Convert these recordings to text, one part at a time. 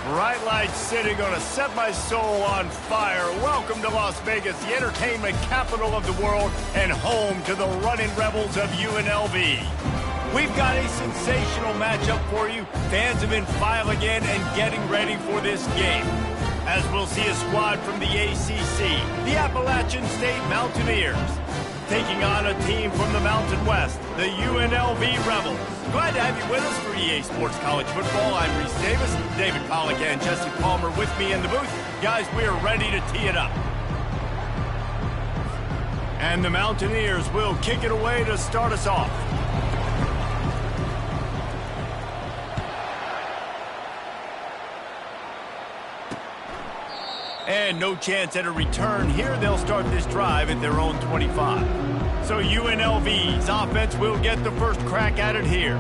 Bright light city, gonna set my soul on fire. Welcome to Las Vegas, the entertainment capital of the world and home to the running rebels of UNLV. We've got a sensational matchup for you. Fans have been filing in and getting ready for this game, as we'll see a squad from the ACC, the Appalachian State Mountaineers, taking on a team from the Mountain West, the UNLV Rebels. Glad to have you with us for EA Sports College Football. I'm Reese Davis, David Pollack and Jesse Palmer with me in the booth. Guys, we are ready to tee it up. And the Mountaineers will kick it away to start us off. And no chance at a return here. They'll start this drive at their own 25. So UNLV's offense will get the first crack at it here.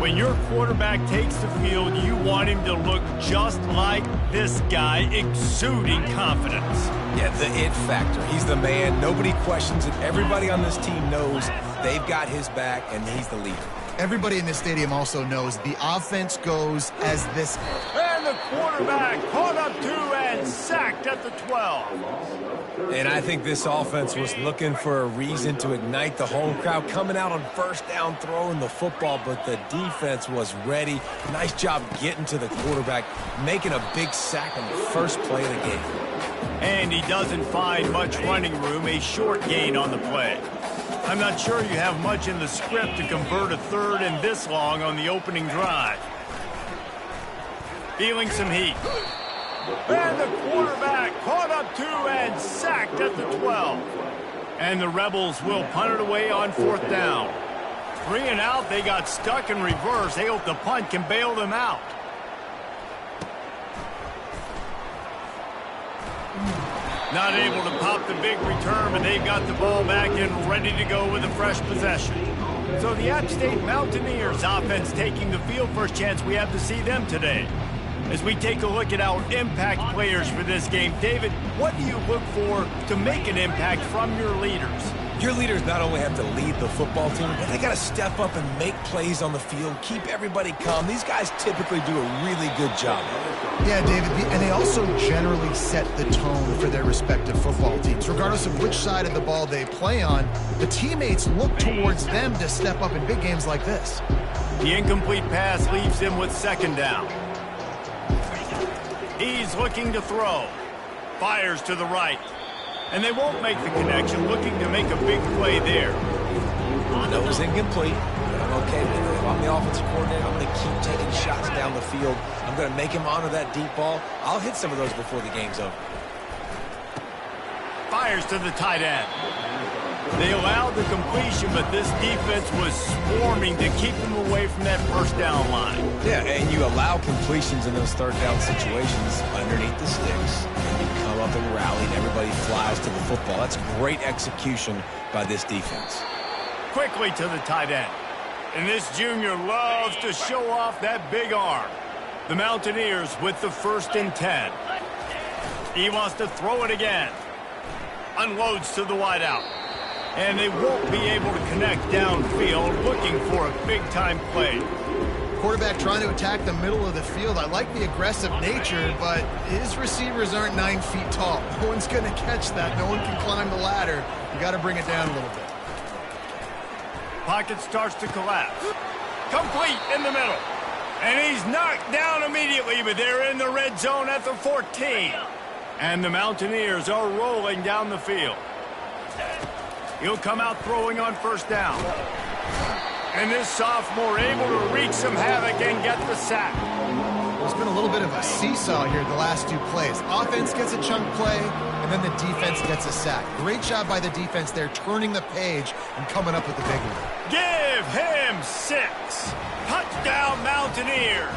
When your quarterback takes the field, you want him to look just like this guy, exuding confidence. Yeah, the it factor. He's the man. Nobody questions it. Everybody on this team knows they've got his back, and he's the leader. Everybody in this stadium also knows the offense goes as this. And the quarterback caught up to and sacked at the 12. And I think this offense was looking for a reason to ignite the home crowd, coming out on first down, throwing the football, but the defense was ready. Nice job getting to the quarterback, making a big sack on the first play of the game. And he doesn't find much running room, a short gain on the play. I'm not sure you have much in the script to convert a third and this long on the opening drive. Feeling some heat. And the quarterback caught up to and sacked at the 12. And the Rebels will punt it away on fourth down. 3 and out, they got stuck in reverse. They hope the punt can bail them out. Not able to pop the big return, but they've got the ball back and ready to go with a fresh possession. So the App State Mountaineers offense taking the field. First chance we have to see them today. As we take a look at our impact players for this game, David, what do you look for to make an impact from your leaders? Your leaders not only have to lead the football team, but they got to step up and make plays on the field, keep everybody calm. These guys typically do a really good job. Yeah, David, and they also generally set the tone for their respective football teams. Regardless of which side of the ball they play on, the teammates look towards them to step up in big games like this. The incomplete pass leaves them with second down. He's looking to throw. Fires to the right. And they won't make the connection, looking to make a big play there. That was incomplete. But I'm okay with it. If I'm the offensive coordinator, I'm going to keep taking shots down the field. I'm going to make him honor that deep ball. I'll hit some of those before the game's over. Fires to the tight end. They allowed the completion, but this defense was swarming to keep them away from that first down line. Yeah, and you allow completions in those third down situations underneath the sticks. And you come up and rally, and everybody flies to the football. That's great execution by this defense. Quickly to the tight end. And this junior loves to show off that big arm. The Mountaineers with the 1st and 10. He wants to throw it again. Unloads to the wideout. And they won't be able to connect downfield, looking for a big-time play. Quarterback trying to attack the middle of the field. I like the aggressive nature, but his receivers aren't 9 feet tall. No one's going to catch that. No one can climb the ladder. You got to bring it down a little bit. Pocket starts to collapse. Complete in the middle. And he's knocked down immediately, but they're in the red zone at the 14. And the Mountaineers are rolling down the field. He'll come out throwing on first down. And this sophomore able to wreak some havoc and get the sack. There's been a little bit of a seesaw here the last 2 plays. Offense gets a chunk play, and then the defense gets a sack. Great job by the defense there, turning the page and coming up with the big one. Give him 6. Touchdown, Mountaineers.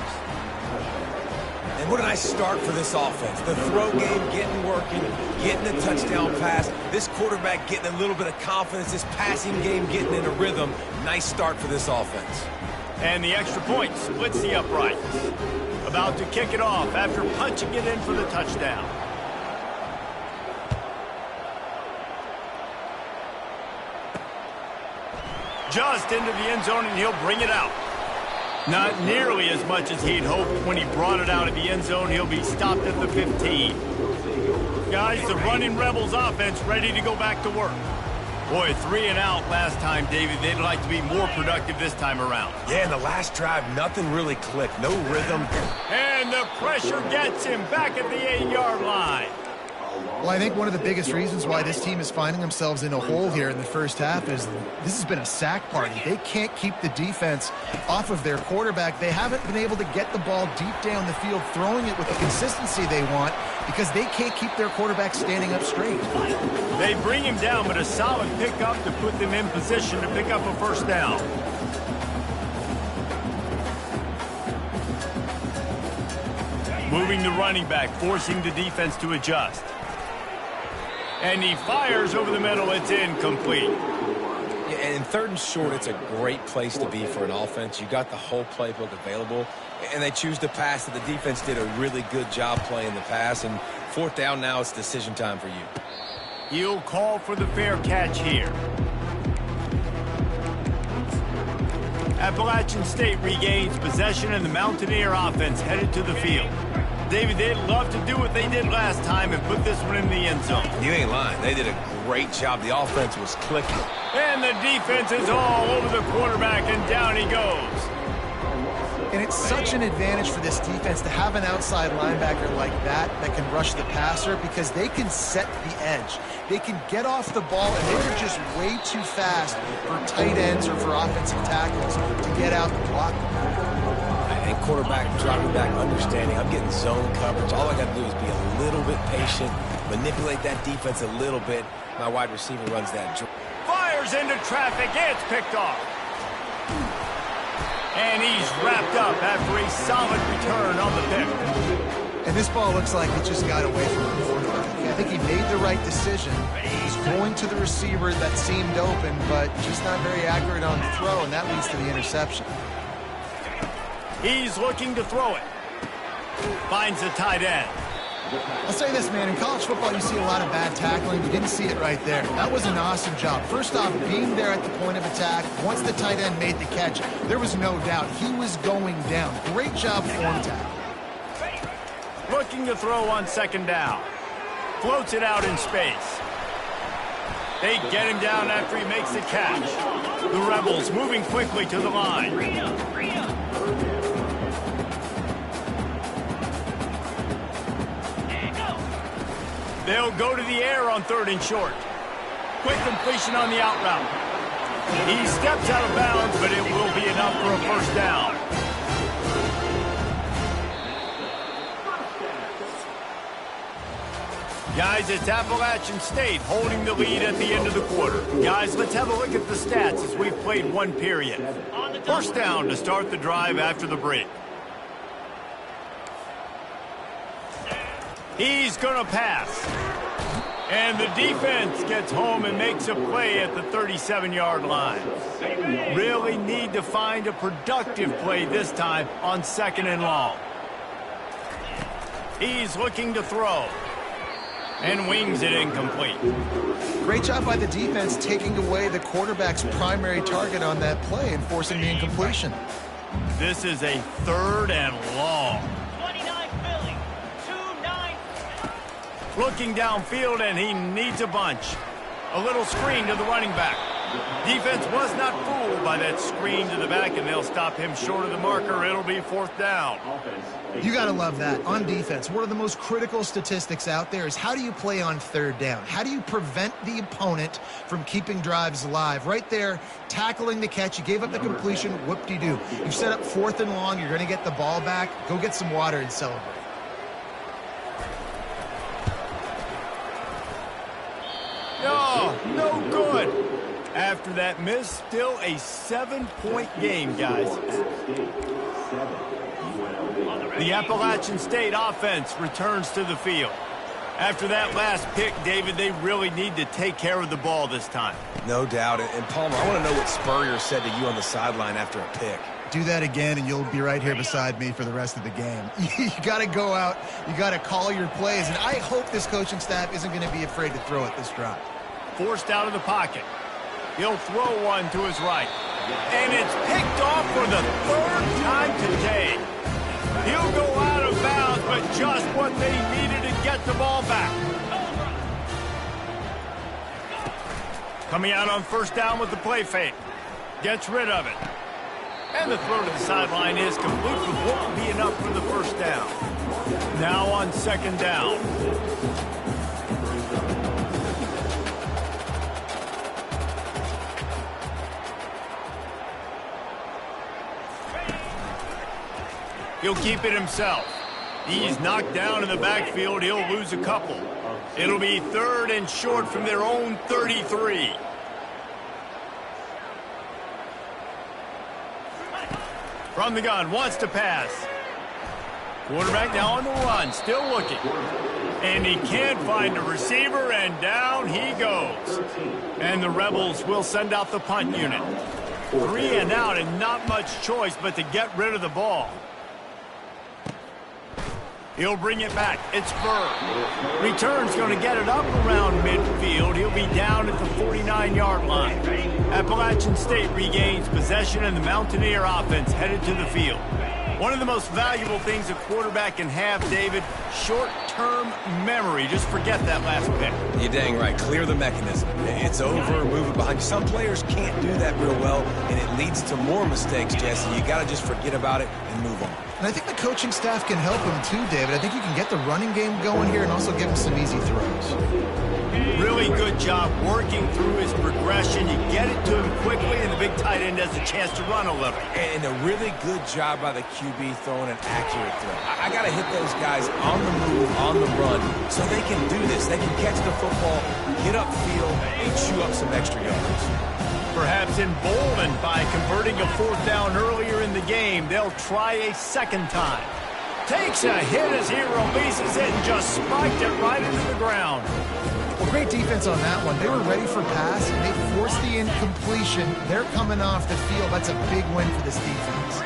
And what a nice start for this offense. The throw game getting working, getting a touchdown pass. This quarterback getting a little bit of confidence. This passing game getting in a rhythm. Nice start for this offense. And the extra point splits the uprights. About to kick it off after punching it in for the touchdown. Just into the end zone, and he'll bring it out. Not nearly as much as he'd hoped when he brought it out of the end zone. He'll be stopped at the 15. Guys, the running Rebels offense ready to go back to work. Boy, 3 and out last time, David. They'd like to be more productive this time around. Yeah, in the last drive, nothing really clicked. No rhythm. And the pressure gets him back at the 8-yard line. Well, I think one of the biggest reasons why this team is finding themselves in a hole here in the first half is this has been a sack party. They can't keep the defense off of their quarterback. They haven't been able to get the ball deep down the field, throwing it with the consistency they want because they can't keep their quarterback standing up straight. They bring him down, but a solid pickup to put them in position to pick up a first down. Moving the running back, forcing the defense to adjust. And he fires over the middle. It's incomplete. Yeah, and in 3rd and short, it's a great place to be for an offense. You got the whole playbook available, and they choose to pass. The defense did a really good job playing the pass, and 4th down now, it's decision time for you. He'll call for the fair catch here. Appalachian State regains possession, and the Mountaineer offense headed to the field. David, they'd love to do what they did last time and put this one in the end zone. You ain't lying. They did a great job. The offense was clicking. And the defense is all over the quarterback, and down he goes. And it's such an advantage for this defense to have an outside linebacker like that can rush the passer because they can set the edge. They can get off the ball, and they're just way too fast for tight ends or for offensive tackles to get out and block them. And quarterback, dropping back, understanding, I'm getting zone coverage. All I got to do is be a little bit patient, manipulate that defense a little bit. My wide receiver runs that. Fires into traffic. It's picked off. And he's wrapped up after a solid return on the pick. And this ball looks like it just got away from the quarterback. I think he made the right decision. He's going to the receiver that seemed open, but just not very accurate on the throw, and that leads to the interception. He's looking to throw it. Finds the tight end. I'll say this, man. In college football, you see a lot of bad tackling. You didn't see it right there. That was an awesome job. First off, being there at the point of attack. Once the tight end made the catch, there was no doubt he was going down. Great job form tackle. Looking to throw on 2nd down. Floats it out in space. They get him down after he makes the catch. The Rebels moving quickly to the line. They'll go to the air on 3rd and short. Quick completion on the out route. He steps out of bounds, but it will be enough for a first down. Guys, it's Appalachian State holding the lead at the end of the quarter. Guys, let's have a look at the stats as we've played one period. First down to start the drive after the break. He's going to pass. And the defense gets home and makes a play at the 37-yard line. Really need to find a productive play this time on 2nd and long. He's looking to throw. And wings it incomplete. Great job by the defense taking away the quarterback's primary target on that play and forcing the incompletion. This is a 3rd and long. Looking downfield, and he needs a bunch. A little screen to the running back. Defense was not fooled by that screen to the back, and they'll stop him short of the marker. It'll be 4th down. You got to love that. On defense, one of the most critical statistics out there is how do you play on 3rd down? How do you prevent the opponent from keeping drives alive? Right there, tackling the catch. You gave up the completion. Whoop-de-doo. You've set up 4th and long. You're going to get the ball back. Go get some water and celebrate. Oh, no good. After that miss, still a 7-point game, guys. The Appalachian State offense returns to the field. After that last pick, David, they really need to take care of the ball this time. No doubt. And Palmer, I want to know what Spurrier said to you on the sideline after a pick. Do that again, and you'll be right here beside me for the rest of the game. You got to go out. You got to call your plays, and I hope this coaching staff isn't going to be afraid to throw it this drive. Forced out of the pocket. He'll throw one to his right. And it's picked off for the third time today. He'll go out of bounds, but just what they needed to get the ball back. Coming out on first down with the play fake. Gets rid of it. And the throw to the sideline is complete, but won't be enough for the first down. Now on second down. He'll keep it himself. He's knocked down in the backfield. He'll lose a couple. It'll be third and short from their own 33. From the gun, wants to pass. Quarterback now on the run, still looking. And he can't find a receiver, and down he goes. And the Rebels will send out the punt unit. 3 and out, and not much choice but to get rid of the ball. He'll bring it back. It's Burr. Return's going to get it up around midfield. He'll be down at the 49-yard line. Appalachian State regains possession, and the Mountaineer offense headed to the field. One of the most valuable things a quarterback can have, David, short-term memory. Just forget that last pick. You're dang right. Clear the mechanism. It's over, move it behind you. Some players can't do that real well, and it leads to more mistakes, Jesse. You got to just forget about it and move on. And I think the coaching staff can help him too, David. I think you can get the running game going here and also give him some easy throws. Really good job working through his progression. You get it to him quickly, and the big tight end has a chance to run a little. And a really good job by the QB throwing an accurate throw. I got to hit those guys on the move, on the run, so they can do this. They can catch the football, get upfield, and chew up some extra yards. Perhaps emboldened by converting a fourth down earlier in the game, they'll try a second time. Takes a hit as he releases it and just spiked it right into the ground. Well, great defense on that one. They were ready for pass, and they forced the incompletion. They're coming off the field. That's a big win for this defense.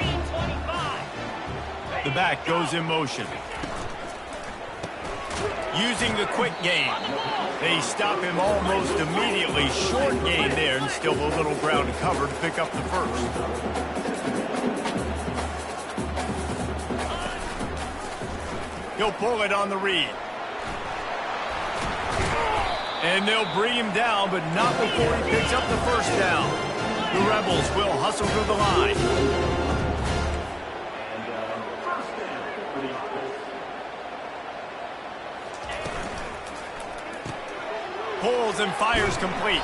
The back goes in motion. Using the quick game. They stop him almost immediately. Short gain there, and still a little ground to cover to pick up the first. He'll pull it on the read. And they'll bring him down, but not before he picks up the first down. The Rebels will hustle to the line. Pulls and fires complete.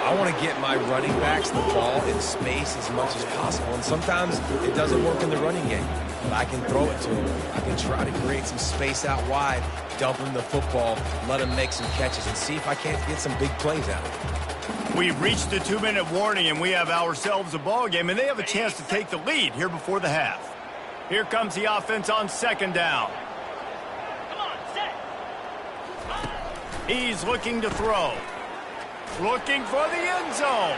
I want to get my running backs the ball in space as much as possible, and sometimes it doesn't work in the running game. But I can throw it to him. I can try to create some space out wide, dump him the football, let him make some catches, and see if I can't get some big plays out of it. We've reached the 2-minute warning, and we have ourselves a ball game, and they have a chance to take the lead here before the half. Here comes the offense on second down. He's looking to throw. Looking for the end zone.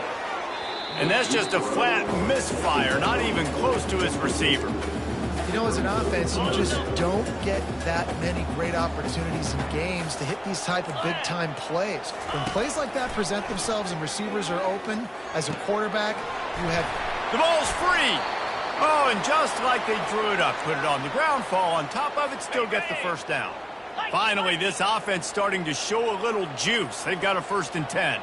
And that's just a flat misfire, not even close to his receiver. You know, as an offense, you just don't get that many great opportunities in games to hit these type of big-time plays. When plays like that present themselves and receivers are open, as a quarterback, you have... The ball's free. Oh, and just like they drew it up, put it on the ground, fall on top of it, still get the first down. Finally, this offense starting to show a little juice. They've got a 1st and 10.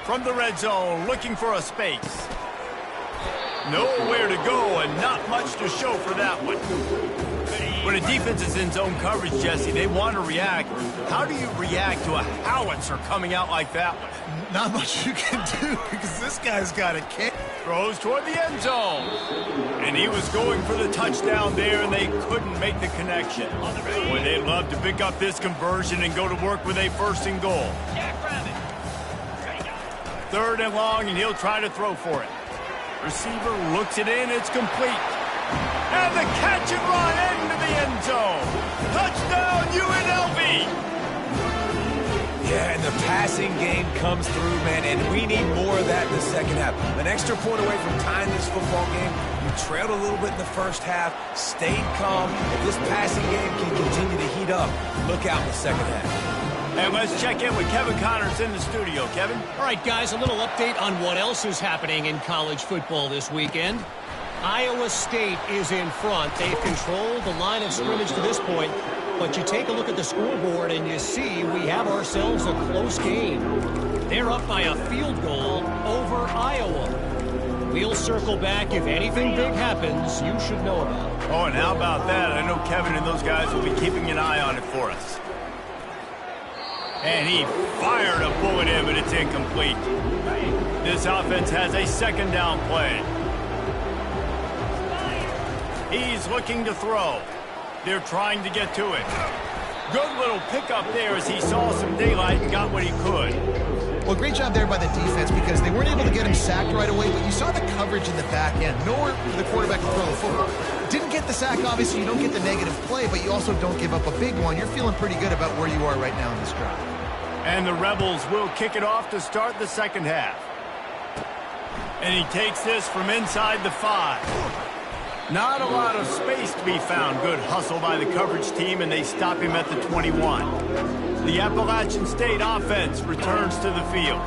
From the red zone, looking for a space. Nowhere to go and not much to show for that one. When a defense is in zone coverage, Jesse, they want to react. How do you react to a howitzer coming out like that one? Not much you can do because this guy's got a kick. Throws toward the end zone. And he was going for the touchdown there, and they couldn't make the connection. Boy, they'd love to pick up this conversion and go to work with a 1st and goal. 3rd and long, and he'll try to throw for it. Receiver looks it in. It's complete. And the catch and run into the end zone. Touchdown, UNLV. Yeah, and the passing game comes through, man, and we need more of that in the second half. An extra point away from tying this football game. You trailed a little bit in the first half, stayed calm. If this passing game can continue to heat up, look out in the second half. And let's check in with Kevin Connors in the studio. Kevin? All right, guys, a little update on what else is happening in college football this weekend. Iowa State is in front. They've controlled the line of scrimmage to this point. But you take a look at the scoreboard and you see we have ourselves a close game. They're up by a field goal over Iowa. We'll circle back. If anything big happens, you should know about it. Oh, and how about that? I know Kevin and those guys will be keeping an eye on it for us. And he fired a bullet in, but it's incomplete. This offense has a second down play. He's looking to throw. They're trying to get to it. Good little pickup there as he saw some daylight and got what he could. Well, great job there by the defense because they weren't able to get him sacked right away, but you saw the coverage in the back end. Nowhere for the quarterback to throw the football. Didn't get the sack, obviously. You don't get the negative play, but you also don't give up a big one. You're feeling pretty good about where you are right now in this drive. And the Rebels will kick it off to start the second half. And he takes this from inside the 5. Not a lot of space to be found. Good hustle by the coverage team, and they stop him at the 21. The Appalachian State offense returns to the field.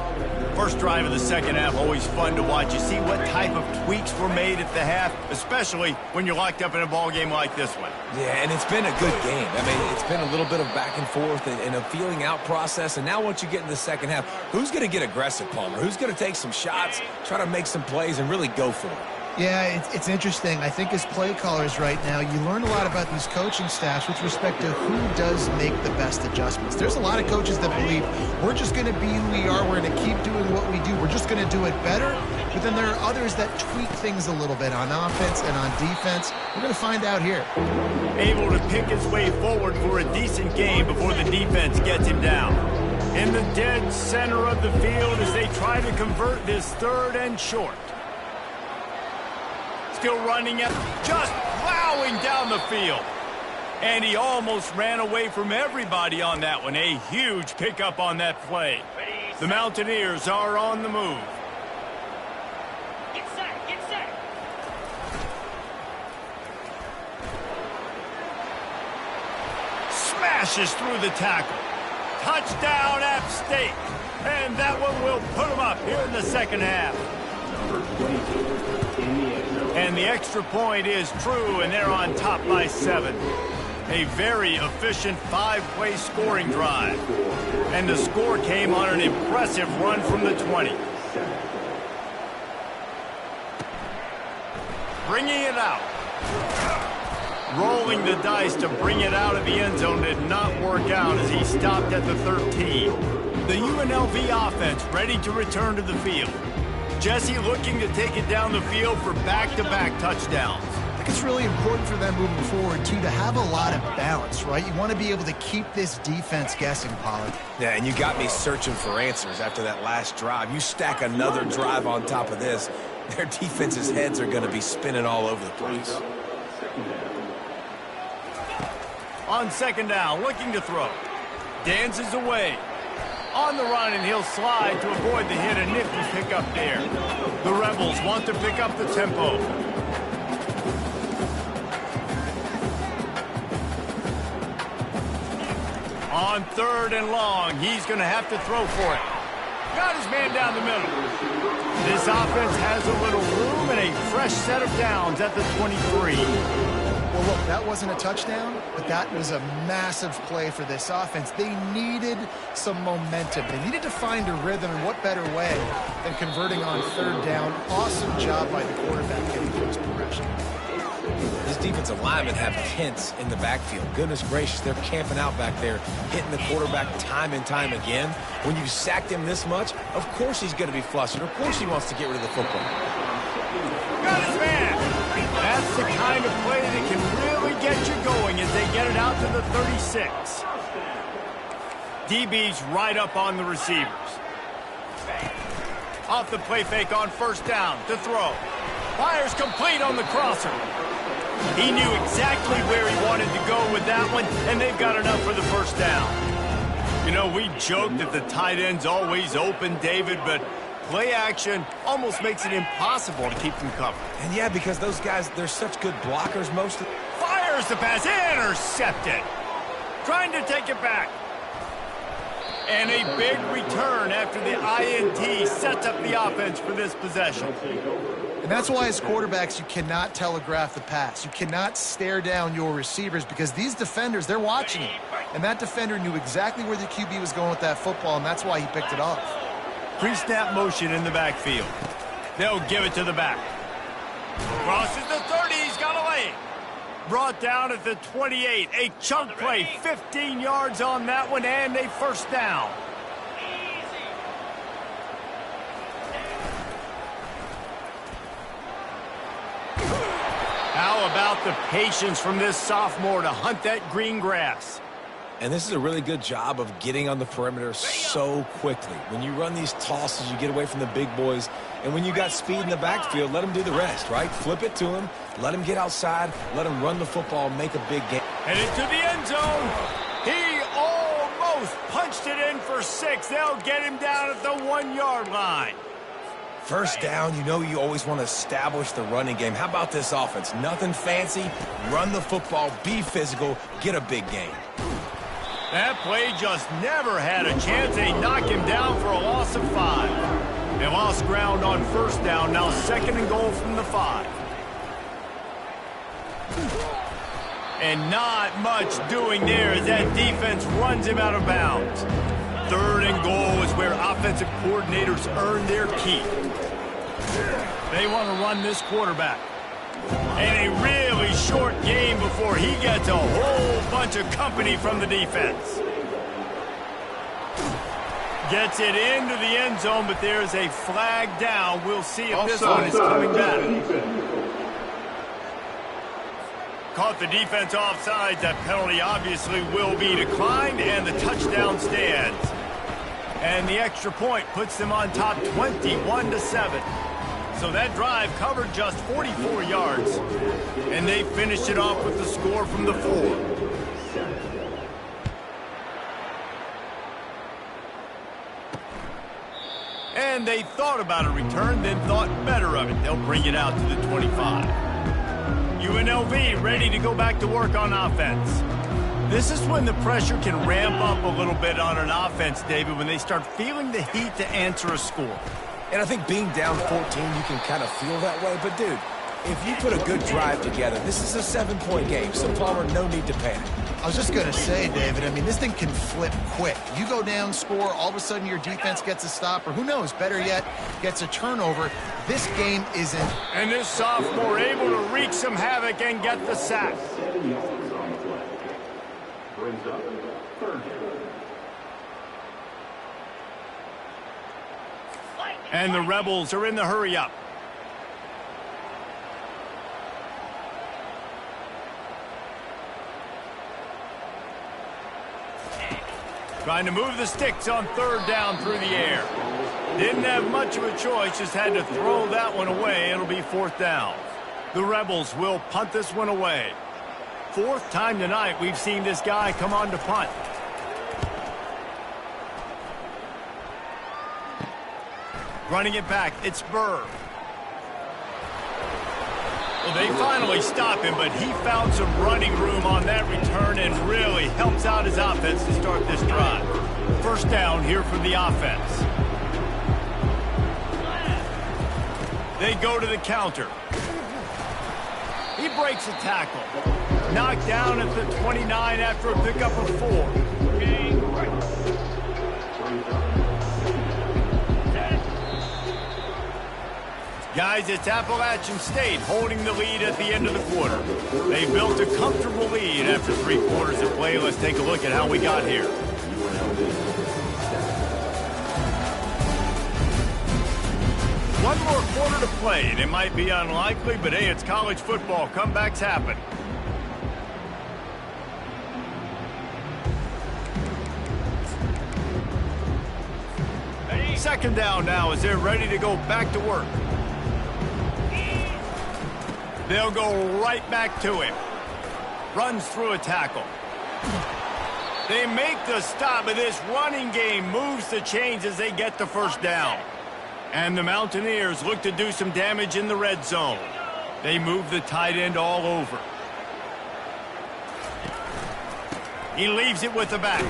First drive of the second half, always fun to watch. You see what type of tweaks were made at the half, especially when you're locked up in a ball game like this one. Yeah, and it's been a good game. I mean, it's been a little bit of back and forth and a feeling out process. And now once you get in the second half, who's going to get aggressive, Palmer? Who's going to take some shots, try to make some plays, and really go for it? Yeah, it's interesting. I think as play callers right now, you learn a lot about these coaching staffs with respect to who does make the best adjustments. There's a lot of coaches that believe we're just going to be who we are. We're going to keep doing what we do. We're just going to do it better. But then there are others that tweak things a little bit on offense and on defense. We're going to find out here. Able to pick his way forward for a decent game before the defense gets him down. In the dead center of the field as they try to convert this third and short. Still running it, just plowing down the field. And he almost ran away from everybody on that one. A huge pickup on that play. The Mountaineers are on the move. Get set, get set. Smashes through the tackle. Touchdown, App State. And that one will put them up here in the second half. And the extra point is true, and they're on top by 7. A very efficient 5-play scoring drive. And the score came on an impressive run from the 20. Bringing it out. Rolling the dice to bring it out of the end zone did not work out as he stopped at the 13. The UNLV offense ready to return to the field. Jesse looking to take it down the field for back-to-back touchdowns. I think it's really important for them moving forward, too, to have a lot of balance, right? You want to be able to keep this defense guessing, Pollard. Yeah, and you got me searching for answers after that last drive. You stack another drive on top of this, their defense's heads are going to be spinning all over the place. On second down, looking to throw. Dances away. On the run, and he'll slide to avoid the hit. A nifty pickup there. The Rebels want to pick up the tempo. On third and long, he's going to have to throw for it. Got his man down the middle. This offense has a little room and a fresh set of downs at the 23. Well, look, that wasn't a touchdown, but that was a massive play for this offense. They needed some momentum. They needed to find a rhythm, and what better way than converting on third down. Awesome job by the quarterback getting through his progression. This defensive linemen have tents in the backfield. Goodness gracious, they're camping out back there, hitting the quarterback time and time again. When you've sacked him this much, of course he's going to be flustered. Of course he wants to get rid of the football. Got his man. That's the kind of play that can really get you going as they get it out to the 36. DB's right up on the receivers. Off the play fake on first down to throw. Fires complete on the crosser. He knew exactly where he wanted to go with that one, and they've got enough for the first down. You know, we joked that the tight end's always open, David, but play action almost makes it impossible to keep them covered. And yeah, because those guys, they're such good blockers most of the... Fires the pass, intercepted. Trying to take it back. And a big return after the INT sets up the offense for this possession. And that's why as quarterbacks, you cannot telegraph the pass. You cannot stare down your receivers because these defenders, they're watching it. And that defender knew exactly where the QB was going with that football, and that's why he picked it off. Pre-snap motion in the backfield. They'll give it to the back. Crosses the 30. He's got away. Brought down at the 28. A chunk play. 15 yards on that one, and a first down. How about the patience from this sophomore to hunt that green grass? And this is a really good job of getting on the perimeter so quickly. When you run these tosses, you get away from the big boys. And when you got speed in the backfield, let them do the rest, right? Flip it to him, let him get outside, let him run the football, make a big game. Headed to the end zone. He almost punched it in for 6. They'll get him down at the 1-yard line. First down, you know you always want to establish the running game. How about this offense? Nothing fancy. Run the football, be physical, get a big gain. That play just never had a chance. They knock him down for a loss of 5. They lost ground on first down. Now 2nd and goal from the 5. And not much doing there as that defense runs him out of bounds. 3rd and goal is where offensive coordinators earn their keep. They want to run this quarterback. And a really short game before he gets a whole bunch of company from the defense. Gets it into the end zone, but there's a flag down. We'll see if this one is coming back. Caught the defense offside. That penalty obviously will be declined, and the touchdown stands. And the extra point puts them on top 21-7. So that drive covered just 44 yards. And they finished it off with the score from the 4. And they thought about a return, then thought better of it. They'll bring it out to the 25. UNLV ready to go back to work on offense. This is when the pressure can ramp up a little bit on an offense, David, when they start feeling the heat to answer a score. And I think being down 14, you can kind of feel that way. But, dude, if you put a good drive together, this is a 7-point game. So, Palmer, no need to panic. I was just going to say, David, I mean, this thing can flip quick. You go down, score, all of a sudden your defense gets a stop, or who knows, better yet, gets a turnover. This game isn't. And this sophomore able to wreak some havoc and get the sack. And the Rebels are in the hurry-up. Trying to move the sticks on 3rd down through the air. Didn't have much of a choice, just had to throw that one away. It'll be 4th down. The Rebels will punt this one away. 4th time tonight we've seen this guy come on to punt. Running it back, it's Burr. Well, they finally stop him, but he found some running room on that return and really helps out his offense to start this drive. 1st down here for the offense. They go to the counter. He breaks a tackle. Knocked down at the 29 after a pickup of 4. Guys, it's Appalachian State holding the lead at the end of the quarter. They built a comfortable lead after 3 quarters of play. Let's take a look at how we got here. One more quarter to play, and it might be unlikely, but hey, it's college football. Comebacks happen. Second down now as they're ready to go back to work. They'll go right back to him. Runs through a tackle. They make the stop, but this running game moves the chains as they get the 1st down. And the Mountaineers look to do some damage in the red zone. They move the tight end all over. He leaves it with the back.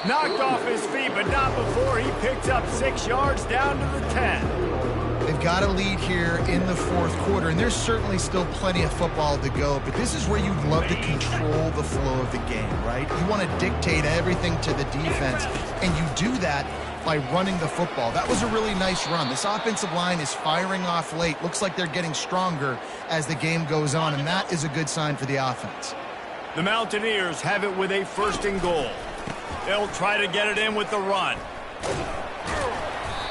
Knocked off his feet, but not before he picks up 6 yards down to the 10. They've got a lead here in the fourth quarter, and there's certainly still plenty of football to go, but this is where you'd love to control the flow of the game, right? You want to dictate everything to the defense, and you do that by running the football. That was a really nice run. This offensive line is firing off late. Looks like they're getting stronger as the game goes on, and that is a good sign for the offense. The Mountaineers have it with a 1st and goal. They'll try to get it in with the run.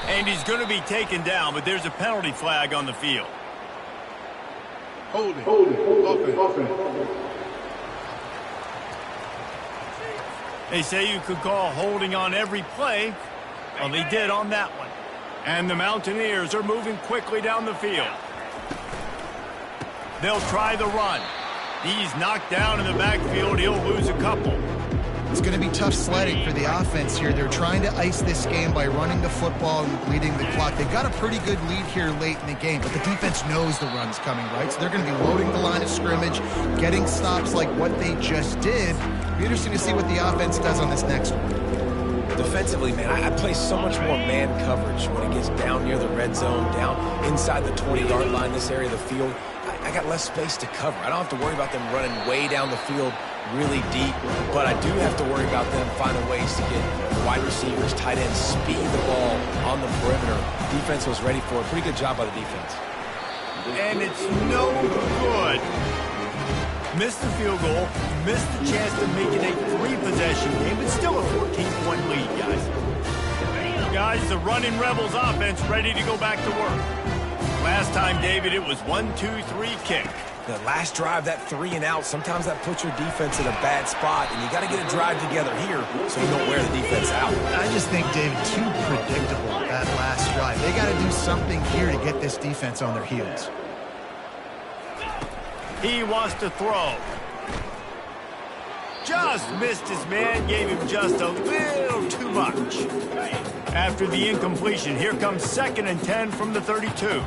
And he's going to be taken down, but there's a penalty flag on the field. Holding. Offense. They say you could call holding on every play. Well, they did on that one. And the Mountaineers are moving quickly down the field. They'll try the run. He's knocked down in the backfield. He'll lose a couple. It's going to be tough sledding for the offense here. They're trying to ice this game by running the football and bleeding the clock. They've got a pretty good lead here late in the game, but the defense knows the run's coming, right? So they're going to be loading the line of scrimmage, getting stops like what they just did. It'll be interesting to see what the offense does on this next one. Defensively, man, I play so much more man coverage when it gets down near the red zone, down inside the 20-yard line, this area of the field. I got less space to cover. I don't have to worry about them running way down the field really deep, but I do have to worry about them finding ways to get wide receivers, tight ends, speed the ball on the perimeter. Defense was ready for it. Pretty good job by the defense. And it's no good. Missed the field goal, missed the chance to make it a 3-possession game, but still a 14-point lead, guys. Guys, the running Rebels offense ready to go back to work. Last time, David, it was 1-2-3 kick. The last drive, that 3 and out, sometimes that puts your defense in a bad spot, and you got to get a drive together here so you don't wear the defense out. I just think, David, too predictable, that last drive. They got to do something here to get this defense on their heels. He wants to throw. Just missed his man, gave him just a little too much. After the incompletion, here comes 2nd and 10 from the 32.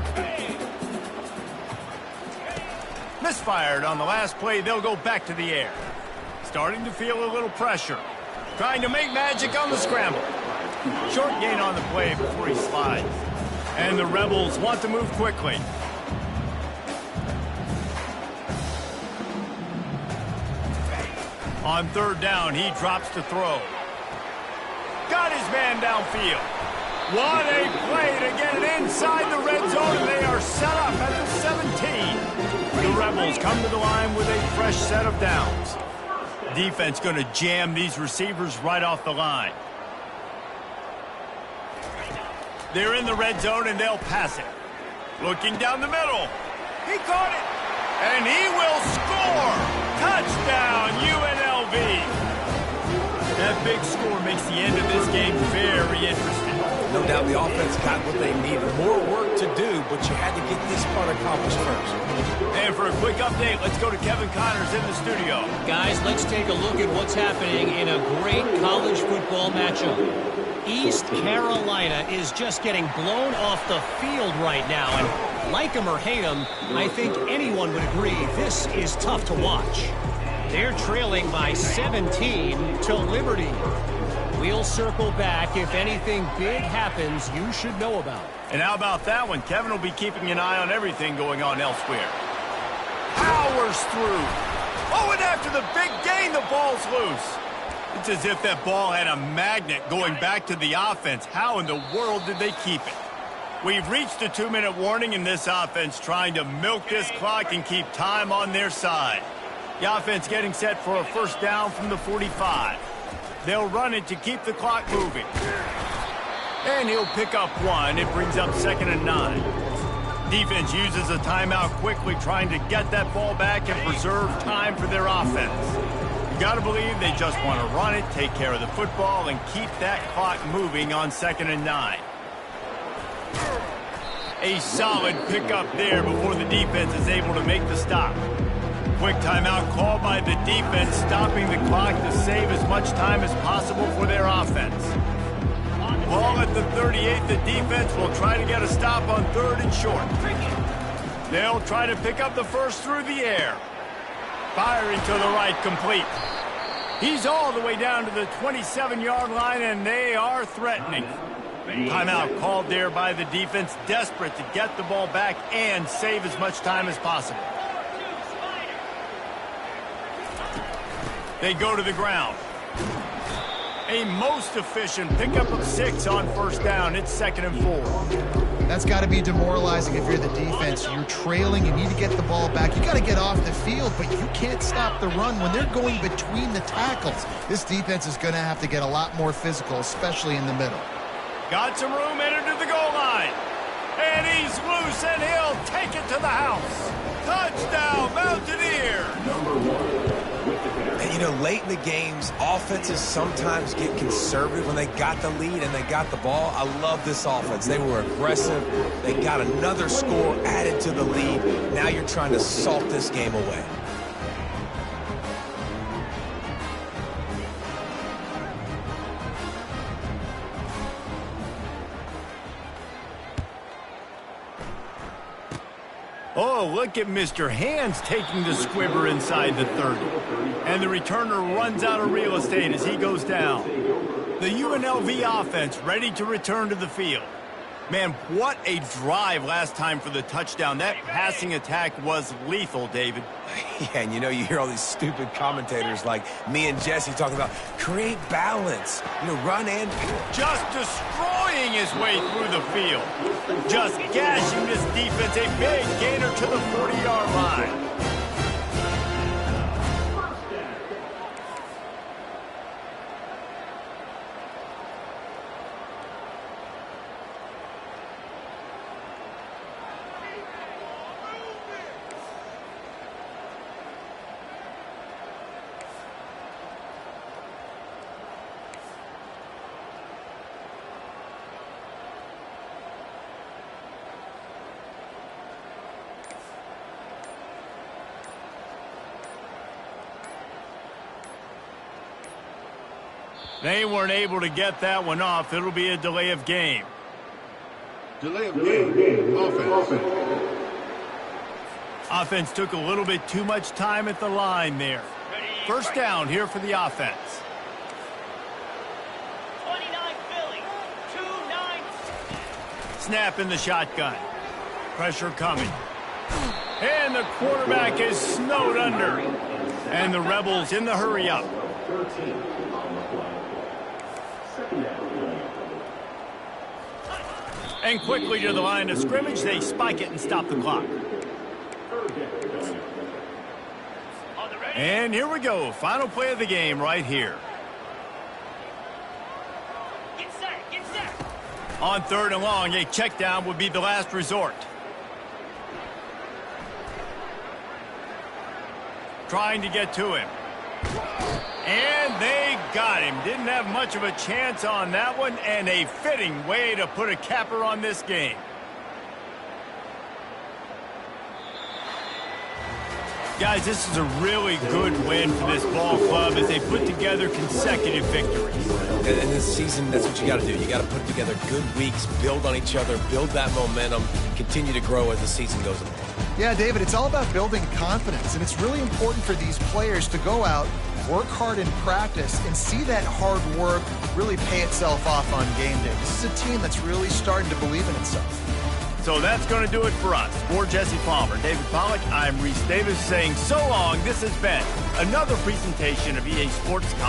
Misfired on the last play, they'll go back to the air. Starting to feel a little pressure. Trying to make magic on the scramble. Short gain on the play before he slides. And the Rebels want to move quickly. On 3rd down, he drops to throw. Got his man downfield. What a play to get it inside the red zone, and they are set up at the 17. The Rebels come to the line with a fresh set of downs. Defense going to jam these receivers right off the line. They're in the red zone, and they'll pass it. Looking down the middle. He caught it, and he will score. Touchdown, UNLV. That big score makes the end of this game very interesting. No doubt the offense got what they needed. More work to do, but you had to get this part accomplished first. And for a quick update, let's go to Kevin Connors in the studio. Guys, let's take a look at what's happening in a great college football matchup. East Carolina is just getting blown off the field right now, and like him or hate him, I think anyone would agree this is tough to watch. They're trailing by 17 to Liberty. We'll circle back if anything big happens you should know about. And how about that one? Kevin will be keeping an eye on everything going on elsewhere. Powers through. Oh, and after the big gain, the ball's loose. It's as if that ball had a magnet going back to the offense. How in the world did they keep it? We've reached a 2-minute warning in this offense, trying to milk this clock and keep time on their side. The offense getting set for a 1st down from the 45. They'll run it to keep the clock moving. And he'll pick up 1. It brings up 2nd and 9. Defense uses a timeout quickly, trying to get that ball back and preserve time for their offense. You got to believe they just want to run it, take care of the football, and keep that clock moving on 2nd and 9. A solid pickup there before the defense is able to make the stop. Quick timeout called by the defense, stopping the clock to save as much time as possible for their offense. Ball at the 38, the defense will try to get a stop on 3rd and short. They'll try to pick up the 1st through the air. Firing to the right, complete. He's all the way down to the 27-yard line, and they are threatening. Timeout called there by the defense, desperate to get the ball back and save as much time as possible. They go to the ground. A most efficient pickup of 6 on first down. It's 2nd and 4. That's got to be demoralizing if you're the defense. You're trailing, you need to get the ball back. You got to get off the field, but you can't stop the run when they're going between the tackles. This defense is going to have to get a lot more physical, especially in the middle. Got some room, entered to the goal line. And he's loose, and he'll take it to the house. Touchdown, Mountaineer. And, you know, late in the games, offenses sometimes get conservative when they got the lead and they got the ball. I love this offense. They were aggressive. They got another score added to the lead. Now you're trying to salt this game away. Oh, look at Mr. Hands taking the squibber inside the 30. And the returner runs out of real estate as he goes down. The UNLV offense ready to return to the field. Man, what a drive last time for the touchdown. That passing attack was lethal, David. Yeah, and you know, you hear all these stupid commentators like me and Jesse talking about create balance, you know, run and just destroying his way through the field. Just gashing this defense, a big gainer to the 40-yard line. They weren't able to get that one off. It'll be a delay of game. Delay of game. Offense. Offense took a little bit too much time at the line there. First down here for the offense. 29 Philly. 2-9. Snap in the shotgun. Pressure coming. And the quarterback is snowed under. And the Rebels in the hurry up. And quickly to the line of scrimmage, they spike it and stop the clock. And here we go, final play of the game right here. Get set. On 3rd and long, a check down would be the last resort. Trying to get to him. And they got him. Didn't have much of a chance on that one, and a fitting way to put a capper on this game. Guys, this is a really good win for this ball club as they put together consecutive victories. In this season, that's what you got to do. You got to put together good weeks, build on each other, build that momentum, continue to grow as the season goes along. Yeah, David, it's all about building confidence, and it's really important for these players to go out, work hard in practice, and see that hard work really pay itself off on game day. This is a team that's really starting to believe in itself. So that's going to do it for us. For Jesse Palmer, David Pollack, I'm Reese Davis saying so long. This has been another presentation of EA Sports College